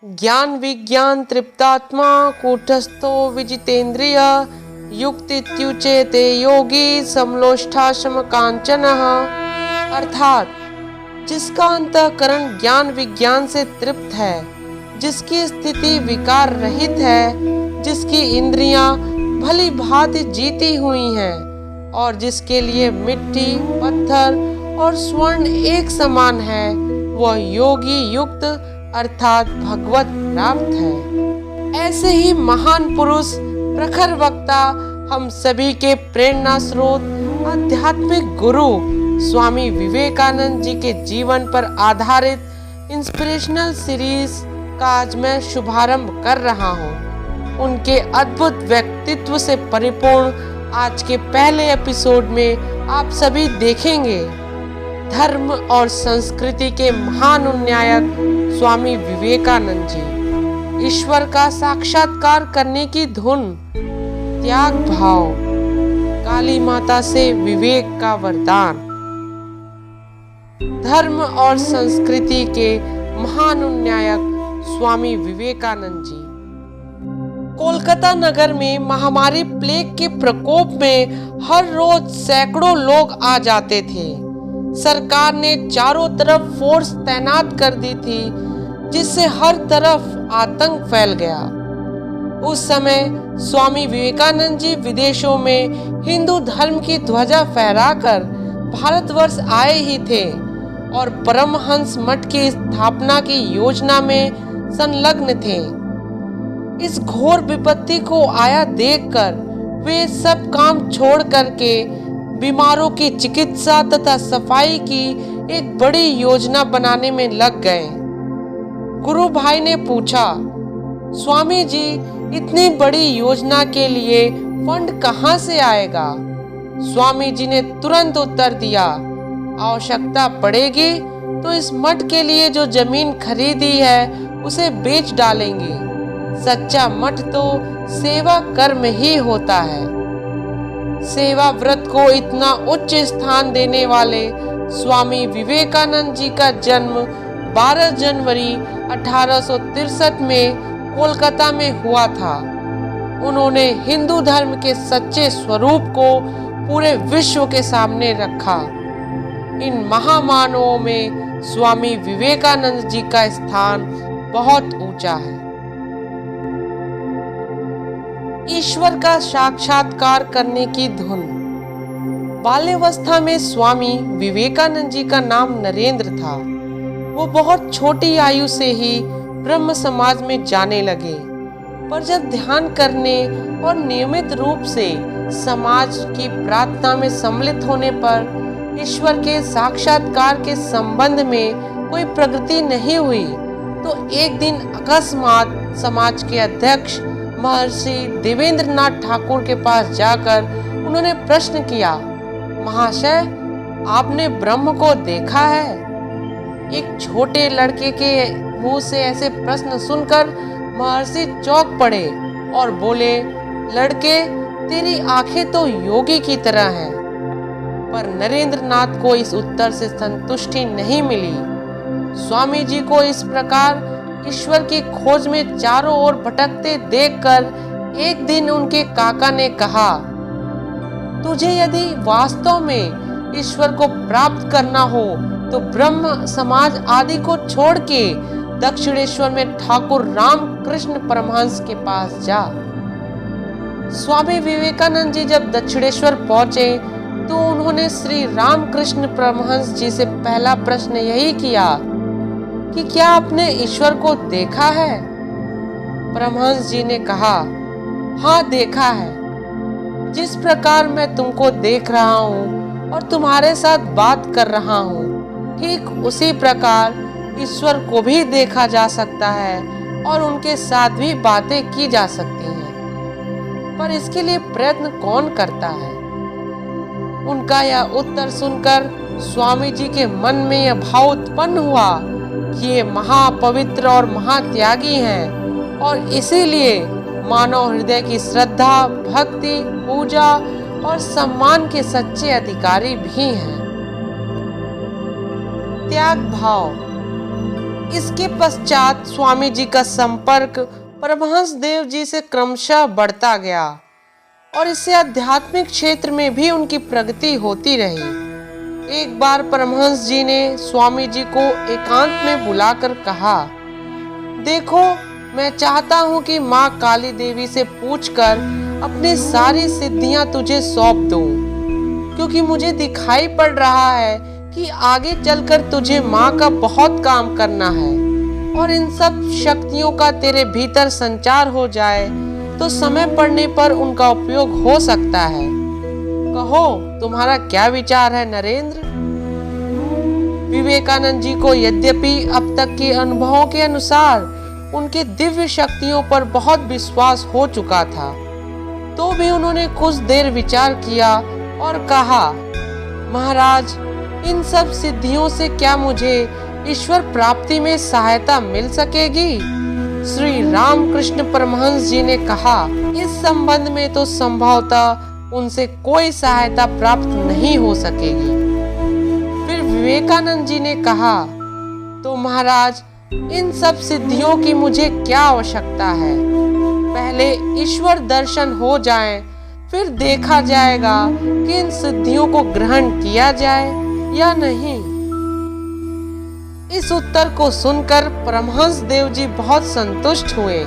ज्ञान विज्ञान तृप्तात्मा कूटस्थो विजितेन्द्रिय युक्तित्युच्यते योगी समलोष्ठाश्म कांचनः। अर्थात जिसका अंतःकरण ज्ञान विज्ञान से तृप्त है, जिसकी स्थिति विकार रहित है, जिसकी इंद्रियां भली भांति जीती हुई हैं और जिसके लिए मिट्टी, पत्थर और स्वर्ण एक समान है, वह योगी युक्त अर्थात भगवत प्राप्त है। ऐसे ही महान पुरुष, प्रखर वक्ता, हम सभी के प्रेरणा स्रोत, आध्यात्मिक गुरु स्वामी विवेकानंद जी के जीवन पर आधारित इंस्पिरेशनल सीरीज का आज मैं शुभारंभ कर रहा हूँ। उनके अद्भुत व्यक्तित्व से परिपूर्ण आज के पहले एपिसोड में आप सभी देखेंगे धर्म और संस्कृति के महान उन्नायक स्वामी विवेकानंद जी, ईश्वर का साक्षात्कार करने की धुन, त्याग भाव, काली माता से विवेक का वरदान, धर्म और संस्कृति के महान उन्नायक स्वामी विवेकानंद जी। कोलकाता नगर में महामारी प्लेग के प्रकोप में हर रोज सैकड़ों लोग आ जाते थे। सरकार ने चारों तरफ फोर्स तैनात कर दी थी, जिससे हर तरफ आतंक फैल गया। उस समय स्वामी विवेकानंद जी विदेशों में हिंदू धर्म की ध्वजा फहराकर भारतवर्ष आए ही थे और परमहंस मठ की स्थापना की योजना में संलग्न थे। इस घोर विपत्ति को आया देखकर वे सब काम छोड़ करके बीमारों की चिकित्सा तथा सफाई की एक बड़ी योजना बनाने में लग गए। गुरु भाई ने पूछा, स्वामी जी, इतनी बड़ी योजना के लिए फंड कहाँ से आएगा? स्वामी जी ने तुरंत उत्तर दिया, आवश्यकता पड़ेगी तो इस मठ के लिए जो जमीन खरीदी है उसे बेच डालेंगे। सच्चा मठ तो सेवा कर्म ही होता है। सेवा व्रत को इतना उच्च स्थान देने वाले स्वामी विवेकानंद जी का जन्म 12 जनवरी 1863 में कोलकाता में हुआ था। उन्होंने हिंदू धर्म के सच्चे स्वरूप को पूरे विश्व के सामने रखा। इन महामानवों में स्वामी विवेकानंद जी का स्थान बहुत ऊंचा है। ईश्वर का साक्षात्कार करने की धुन। बाल्यावस्था में स्वामी विवेकानंद जी का नाम नरेंद्र था। वो बहुत छोटी आयु से ही ब्रह्म समाज में जाने लगे, पर जब ध्यान करने और नियमित रूप से समाज की प्रार्थना में सम्मिलित होने पर ईश्वर के साक्षात्कार के संबंध में कोई प्रगति नहीं हुई, तो एक दिन अकस्मात समाज के अध्यक्ष महर्षि देवेंद्रनाथ ठाकुर के पास जाकर उन्होंने प्रश्न किया, महाशय, आपने ब्रह्म को देखा है? एक छोटे लड़के के मुंह से ऐसे प्रश्न सुनकर महर्षि चौंक पड़े और बोले, लड़के, तेरी आंखें तो योगी की तरह हैं। पर नरेंद्रनाथ को इस उत्तर से संतुष्टि नहीं मिली। स्वामी जी को इस प्रकार ईश्वर की खोज में चारों ओर भटकते देखकर एक दिन उनके काका ने कहा, तुझे यदि वास्तव में ईश्वर को प्राप्त करना हो तो ब्रह्म समाज आदि को छोड़ के दक्षिणेश्वर में ठाकुर रामकृष्ण परमहंस के पास जा। स्वामी विवेकानंद जी जब दक्षिणेश्वर पहुंचे तो उन्होंने श्री रामकृष्ण परमहंस जी से पहला प्रश्न यही किया कि क्या आपने ईश्वर को देखा है? परमहंस जी ने कहा, हाँ, देखा है। जिस प्रकार मैं तुमको देख रहा हूँ और तुम्हारे साथ बात कर रहा हूँ, ठीक उसी प्रकार ईश्वर को भी देखा जा सकता है और उनके साथ भी बातें की जा सकती हैं। पर इसके लिए प्रयत्न कौन करता है? उनका यह उत्तर सुनकर स्वामी जी के मन में यह भाव उत्पन्न हुआ कि ये महापवित्र और महात्यागी हैं और इसीलिए मानव हृदय की श्रद्धा, भक्ति, पूजा और सम्मान के सच्चे अधिकारी भी हैं। त्याग भाव। इसके पश्चात स्वामी जी का संपर्क परमहंस देव जी से क्रमशः बढ़ता गया और इससे आध्यात्मिक क्षेत्र में भी उनकी प्रगति होती रही। एक बार परमहंस जी ने स्वामी जी को एकांत में बुलाकर कहा, देखो, मैं चाहता हूँ कि माँ काली देवी से पूछकर अपनी सारी सिद्धियां तुझे सौंप दूं, क्योंकि मुझे दिखाई पड़ रहा है कि आगे चलकर तुझे माँ का बहुत काम करना है और इन सब शक्तियों का तेरे भीतर संचार हो जाए तो समय पड़ने पर उनका उपयोग हो सकता है। कहो, तुम्हारा क्या विचार है नरेंद्र? विवेकानंद जी को यद्यपि अब तक के अनुभवों के अनुसार उनके दिव्य शक्तियों पर बहुत विश्वास हो चुका था, तो भी उन्होंने कुछ देर विचार किया और कहा, महाराज, इन सब सिद्धियों से क्या मुझे ईश्वर प्राप्ति में सहायता मिल सकेगी? श्री रामकृष्ण परमहंस जी ने कहा, इस संबंध में तो संभवतः उनसे कोई सहायता प्राप्त नहीं हो सकेगी। फिर विवेकानंद जी ने कहा, तो महाराज, इन सब सिद्धियों की मुझे क्या आवश्यकता है? पहले ईश्वर दर्शन हो जाए, फिर देखा जाएगा कि इन सिद्धियों को ग्रहण किया जाए या नहीं। इस उत्तर को सुनकर परमहंस देव जी बहुत संतुष्ट हुए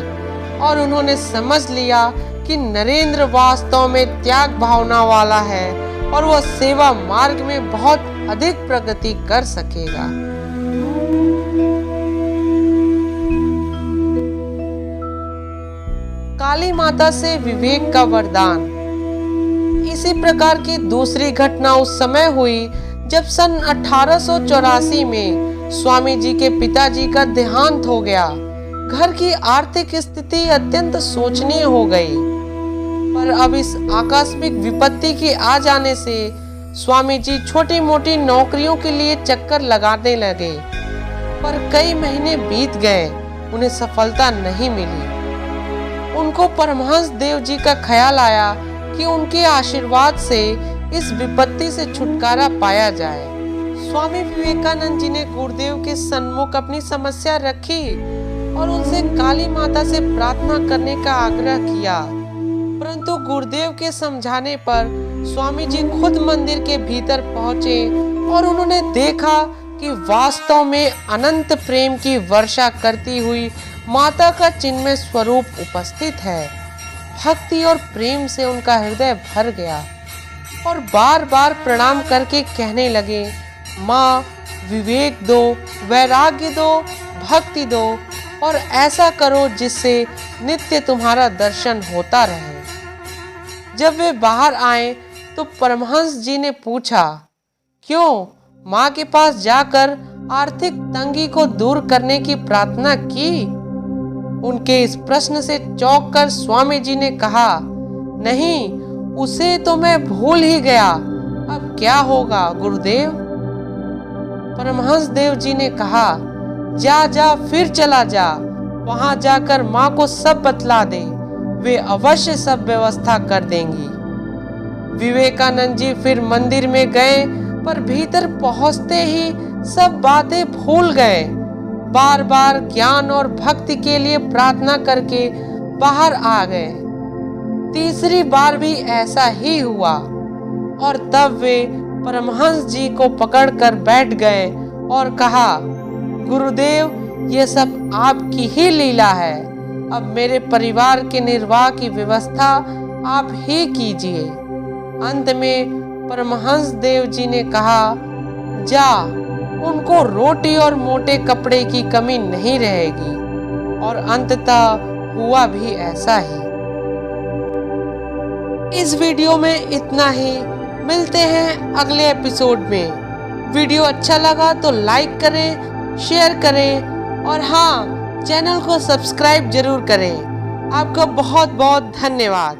और उन्होंने समझ लिया कि नरेंद्र वास्तव में त्याग भावना वाला है और वह सेवा मार्ग में बहुत अधिक प्रगति कर सकेगा। काली माता से विवेक का वरदान। इसी प्रकार की दूसरी घटना उस समय हुई जब सन 1884 में स्वामी जी के पिताजी का देहांत हो गया। घर की आर्थिक स्थिति अत्यंत शोचनीय हो गई, पर अब इस आकस्मिक विपत्ति के आ जाने से स्वामी जी छोटी मोटी नौकरियों के लिए चक्कर लगाने लगे, पर कई महीने बीत गए, उन्हें सफलता नहीं मिली। उनको परमहंस देव जी का ख्याल आया कि उनके आशीर्वाद से इस विपत्ति से छुटकारा पाया जाए। स्वामी विवेकानंद जी ने गुरुदेव के सन्मुख अपनी समस्या रखी और उनसे काली माता से प्रार्थना करने का आग्रह किया, परंतु गुरुदेव के समझाने पर स्वामी जी खुद मंदिर के भीतर पहुंचे और उन्होंने देखा कि वास्तव में अनंत प्रेम की वर्षा करती हुई माता का चिन्मय स्वरूप उपस्थित है। भक्ति और प्रेम से उनका हृदय भर गया और बार बार प्रणाम करके कहने लगे, माँ, विवेक दो, वैराग्य दो, भक्ति दो और ऐसा करो जिससे नित्य तुम्हारा दर्शन होता रहे। जब वे बाहर आए तो परमहंस जी ने पूछा, क्यों, माँ के पास जाकर आर्थिक तंगी को दूर करने की प्रार्थना की? उनके इस प्रश्न से चौंक कर स्वामी जी ने कहा, नहीं, उसे तो मैं भूल ही गया, अब क्या होगा गुरुदेव? परमहंस देव जी ने कहा, जा जा, फिर चला जा, वहां जाकर माँ को सब बतला दे, वे अवश्य सब व्यवस्था कर देंगी। विवेकानंद जी फिर मंदिर में गए, पर भीतर पहुंचते ही सब बातें भूल गए। बार बार ज्ञान और भक्ति के लिए प्रार्थना करके बाहर आ गए। तीसरी बार भी ऐसा ही हुआ और तब वे परमहंस जी को पकड़कर बैठ गए और कहा, गुरुदेव, ये सब आपकी ही लीला है, अब मेरे परिवार के निर्वाह की व्यवस्था आप ही कीजिए। अंत में परमहंस देव जी ने कहा, जा, उनको रोटी और मोटे कपड़े की कमी नहीं रहेगी। और अंततः हुआ भी ऐसा ही। इस वीडियो में इतना ही। मिलते हैं अगले एपिसोड में। वीडियो अच्छा लगा तो लाइक करें, शेयर करें और हाँ, चैनल को सब्सक्राइब जरूर करें। आपका बहुत बहुत धन्यवाद।